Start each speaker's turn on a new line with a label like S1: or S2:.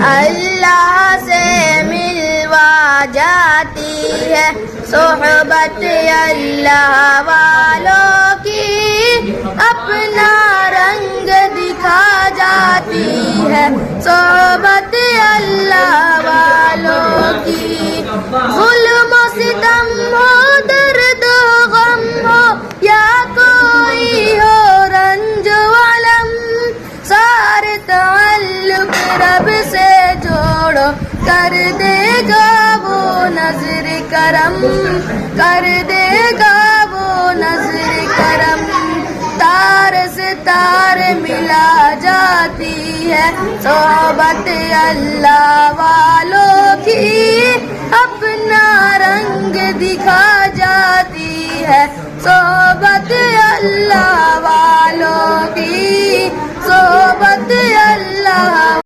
S1: अल्लाह से मिलवा जाती है सोहबत अल्लाह वालों की, अपना रंग दिखा जाती है सोहबत अल्लाह वालों की। जुल्म सितम हो, दर्द गम हो या कोई हो रंज वालम, सारे ताल्लुक रब से जोड़ो, कर देगा वो नजर करम, कर देगा वो नजर करम। तार से तार मिला जाती है सोहबत अल्लाह वालों की, अपना रंग दिखा जाती है सोहबत अल्लाह वालों की, सोहबत अल्लाह